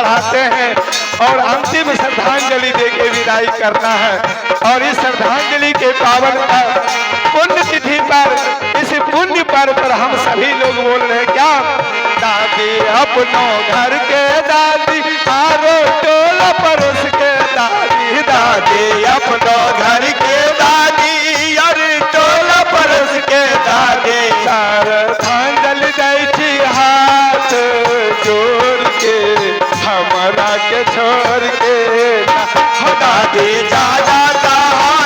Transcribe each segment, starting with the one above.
चढ़ाते हैं और अंतिम श्रद्धांजलि देके विदाई करना है। और इस श्रद्धांजलि के पावन पुण्य तिथि पर, इस पुण्य पर्व पर हम सभी लोग बोल रहे हैं क्या? दादी अपनों घर के दादी, आरो टोला परोस के दादी, दादी अपनों घर के दादी, अरे टोला परोस के दादी, श्रद्धांजलि दै छी हाथ जोड़ के, हमरा के छोड़ के दादी जा जाता है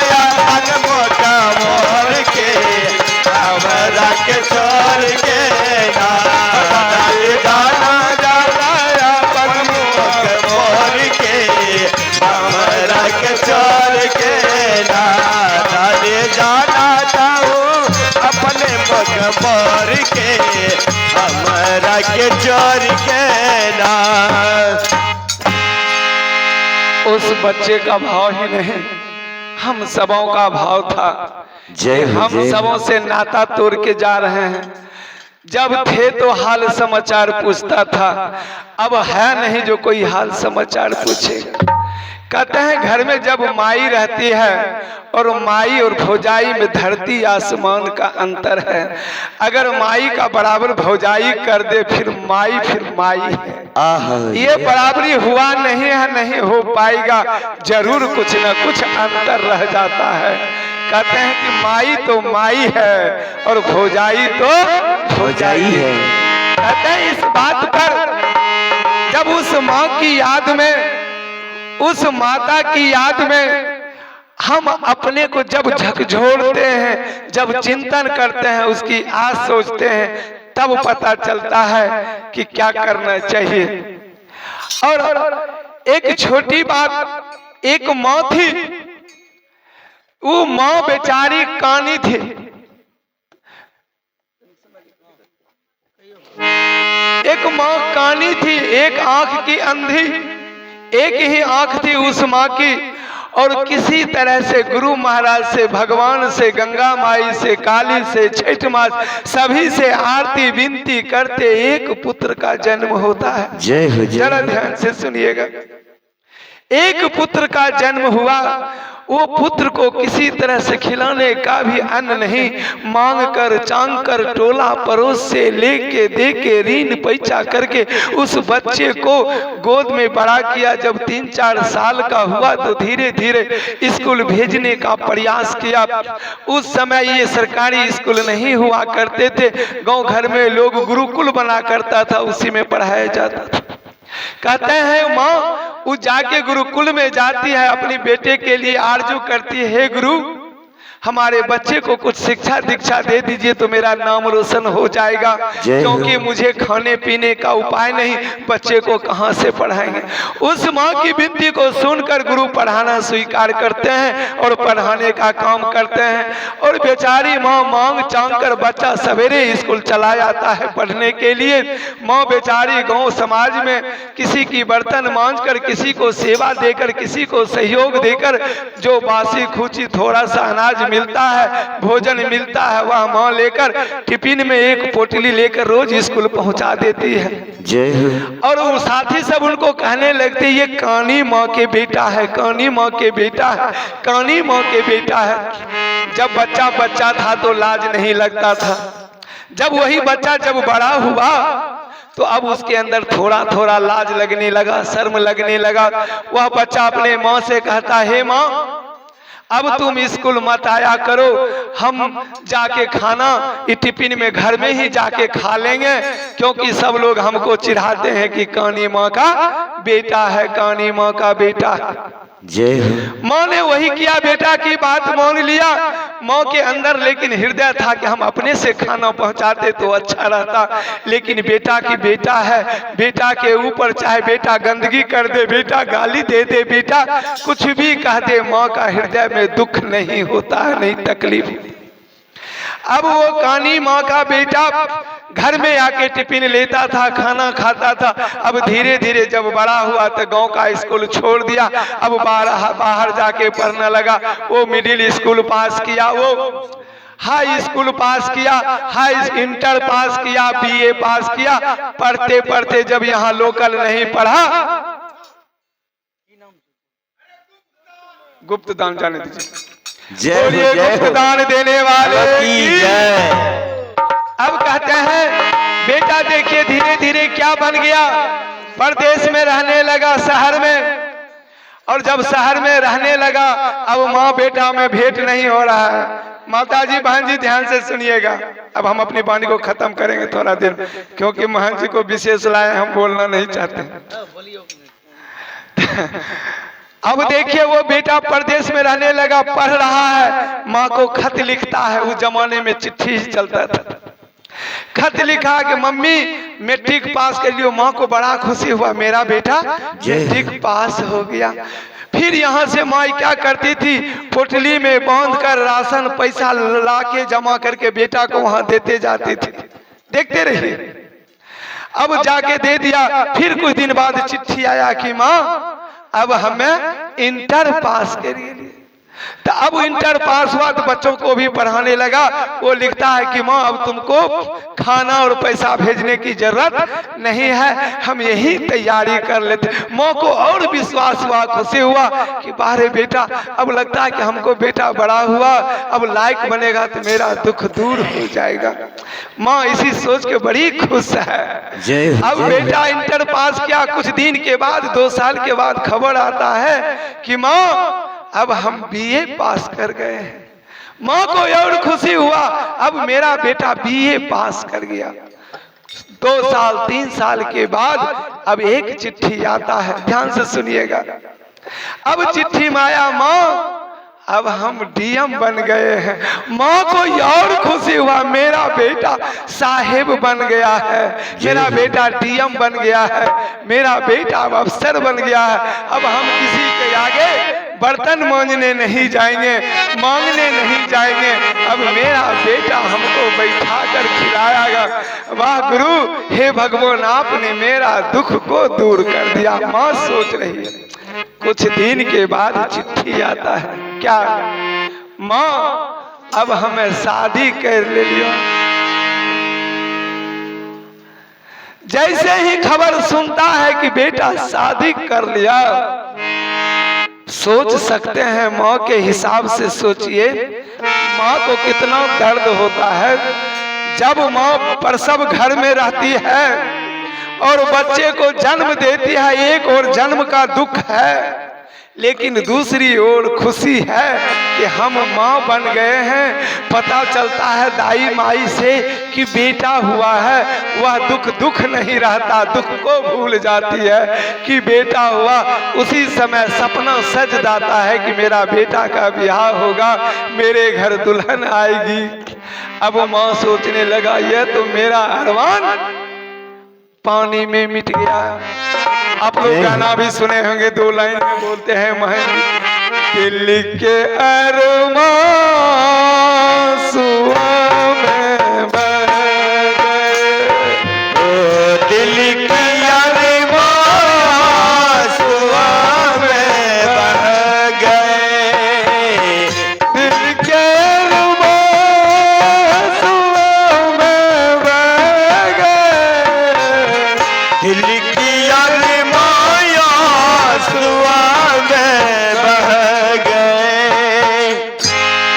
अनमोट मोर के, हमरा के छोड़ के दादी जाना जाता है अनमोट मोर के, हमरा के छोड़ के दादी जाना चाहूँ अपने मुख मोर के, हमरा के छोड़ के ना। उस बच्चे का भाव ही नहीं, हम सबों का भाव था। हम सबों से नाता तोड़ के जा रहे हैं। जब थे तो हाल समाचार पूछता था, अब है नहीं जो कोई हाल समाचार पूछेगा। कहते हैं घर में जब माई रहती है, और माई और भौजाई में धरती आसमान का अंतर है। अगर माई का बराबर भौजाई कर दे फिर माई है। ये बराबरी हुआ नहीं है, नहीं हो पाएगा, जरूर कुछ न कुछ अंतर रह जाता है। कहते हैं कि माई तो माई है और भौजाई तो भौजाई है। कहते हैं इस बात पर जब उस माँ की याद में, उस माता की याद में हम अपने को जब झकझोरते हैं, जब चिंतन करते हैं, उसकी आज सोचते हैं, तब पता चलता है कि क्या करना चाहिए। और एक छोटी बात, एक माँ थी, वो माँ बेचारी कानी थी। एक माँ कानी थी, एक आंख की अंधी, एक ही आंख थी उस माँ की। और किसी तरह से गुरु महाराज से, भगवान से, गंगा माई से, काली से, छठ माँ, सभी से आरती विनती करते एक पुत्र का जन्म होता है। जय हो। जरा ध्यान से सुनिएगा। एक पुत्र का जन्म हुआ। वो पुत्र को किसी तरह से खिलाने का भी अन्न नहीं, मांग कर चांग कर टोला पड़ोस से लेके दे के ऋण पैसा करके उस बच्चे को गोद में बड़ा किया। जब 3-4 साल का हुआ तो धीरे धीरे स्कूल भेजने का प्रयास किया। उस समय ये सरकारी स्कूल नहीं हुआ करते थे, गांव घर में लोग गुरुकुल बना करता था, उसी में पढ़ाया जाता था। कहते हैं माँ वो जाके गुरुकुल में जाती है, अपनी बेटे के लिए आरजू करती है, हे गुरु हमारे बच्चे को कुछ शिक्षा दीक्षा दे दीजिए तो मेरा नाम रोशन हो जाएगा, क्योंकि मुझे खाने पीने का उपाय नहीं, बच्चे को कहाँ से पढ़ाएंगे। उस माँ की विनती को सुनकर गुरु पढ़ाना स्वीकार करते हैं और पढ़ाने का काम करते हैं। और बेचारी माँ मांग चांग कर बच्चा सवेरे स्कूल चला जाता है पढ़ने के लिए। माँ बेचारी गांव समाज में किसी की बर्तन मांझ कर, किसी को सेवा देकर, किसी को सहयोग देकर जो बासी खूची थोड़ा सा अनाज मिलता है, भोजन मिलता है, वह माँ लेकर टिफिन में एक पोटली लेकर रोज स्कूल पहुंचा देती है। और वो साथी सब उनको कहने लगते ये कानी माँ के बेटा है, कानी माँ के बेटा है, कानी माँ के बेटा है। जब बच्चा था तो लाज नहीं लगता था। जब वही बच्चा जब बड़ा हुआ तो अब उसके अंदर थोड़ा थोड़ा लाज लगने लगा, शर्म लगने लगा। वह बच्चा अपने माँ से कहता, हे माँ अब तुम स्कूल मत आया करो, हम जाके खाना टिफिन में घर में ही जाके खा लेंगे, क्योंकि सब लोग हमको चिढ़ाते हैं कि कानी माँ का बेटा है, कानी माँ का बेटा है। माँ ने वही किया, बेटा की बात मान लिया। माँ के अंदर लेकिन हृदय था कि हम अपने से खाना पहुंचाते तो अच्छा रहता, लेकिन बेटा की बेटा है, बेटा के ऊपर चाहे बेटा गंदगी कर दे, बेटा गाली दे दे, बेटा कुछ भी कह दे, माँ का हृदय में दुख नहीं होता है, नहीं तकलीफ। अब वो कानी माँ का बेटा घर में आके टिफिन लेता था, खाना खाता था। अब धीरे धीरे जब बड़ा हुआ तो गांव का स्कूल छोड़ दिया, अब बाहर जाके पढ़ने लगा। वो मिडिल स्कूल पास किया, वो हाई स्कूल पास किया, हाई इंटर पास किया, बीए पास किया। पढ़ते पढ़ते जब यहाँ लोकल नहीं पढ़ा, गुप्त दान जाने दीजिए, बोलिए गुप्त दान देने वाले की जय। अब कहते हैं बेटा देखिए धीरे धीरे क्या बन गया, परदेश में रहने लगा, शहर में। और जब शहर में रहने लगा, अब माँ बेटा में भेंट नहीं हो रहा है। माता जी बहन जी ध्यान से सुनिएगा, अब हम अपनी वाणी को खत्म करेंगे थोड़ा देर, क्योंकि महंत जी को विशेष लाए, हम बोलना नहीं चाहते। अब देखिए वो बेटा परदेश में रहने लगा, पढ़ रहा है, माँ को खत लिखता है। उस जमाने में चिट्ठी चलता था। खत लिखा कि मम्मी मैट्रिक पास कर लियो। माँ को बड़ा खुशी हुआ, मेरा बेटा मैट्रिक पास हो गया। फिर यहाँ से माँ क्या करती थी, पोटली में बांध कर राशन पैसा ला के जमा करके बेटा को वहां देते जाती थी। देखते रहिए, अब जाके दे दिया। फिर कुछ दिन बाद चिट्ठी आया कि माँ अब हमें इंटर पास करिए। तो अब इंटर पास हुआ तो बच्चों को भी पढ़ाने लगा। वो लिखता है कि माँ अब तुमको खाना और पैसा भेजने की जरूरत नहीं है, हम यही तैयारी कर लेते। माँ को और विश्वास हुआ, खुशी हुआ कि बारे बेटा, अब लगता है कि हमको बेटा बड़ा हुआ, अब लायक बनेगा तो मेरा दुख दूर हो जाएगा। माँ इसी सोच के बड़ी खुश है। अब बेटा इंटर पास किया, कुछ दिन के बाद 2 साल के बाद खबर आता है कि माँ अब हम बीए पास कर गए हैं। माँ को और खुशी हुआ, अब मेरा बेटा बीए पास कर गया। 2 साल 3 साल के बाद अब एक चिट्ठी आता है, ध्यान से सुनिएगा। अब चिट्ठी में आया, माँ अब हम डीएम बन गए हैं। माँ को और खुशी हुआ, मेरा बेटा साहेब बन गया है, मेरा बेटा डीएम बन गया है, मेरा बेटा अब अफसर बन गया है। अब हम किसी के आगे बर्तन मांगने नहीं जाएंगे, मांगने नहीं जाएंगे, अब मेरा बेटा हमको बैठा कर खिलाएगा। वाह गुरु, हे भगवान, आपने मेरा दुख को दूर कर दिया। माँ सोच रही है। कुछ दिन के बाद चिट्ठी आता है, क्या माँ अब हमें शादी कर ले लियो। जैसे ही खबर सुनता है कि बेटा शादी कर लिया, सोच सकते हैं माँ के हिसाब से सोचिए माँ को कितना दर्द होता है जब माँ प्रसव घर में रहती है और बच्चे को जन्म देती है। एक और जन्म का दुख है, लेकिन दूसरी ओर खुशी है कि हम माँ बन गए हैं। पता चलता है दाई माई से कि बेटा हुआ है, वह दुख नहीं रहता, दुख को भूल जाती है कि बेटा हुआ। उसी समय सपना सज जाता है कि मेरा बेटा का ब्याह होगा, मेरे घर दुल्हन आएगी। अब माँ सोचने लगा, यह तो मेरा अरमान पानी में मिट गया। आप लोग गाना भी सुने होंगे, 2 लाइन में बोलते हैं, दिल के अरमान सुआ में बह गए, ओ दिल की अरमान सुआ में बह गए, दिल के अरमान सुआ में बह गए, दिल की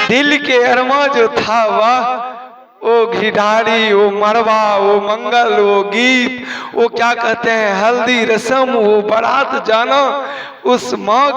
दिल के अरमा जो था वह वो घिढारी, वो मरवा, वो मंगल, वो गीत, वो क्या कहते हैं हल्दी रस्म, वो बारात जाना, उस माँ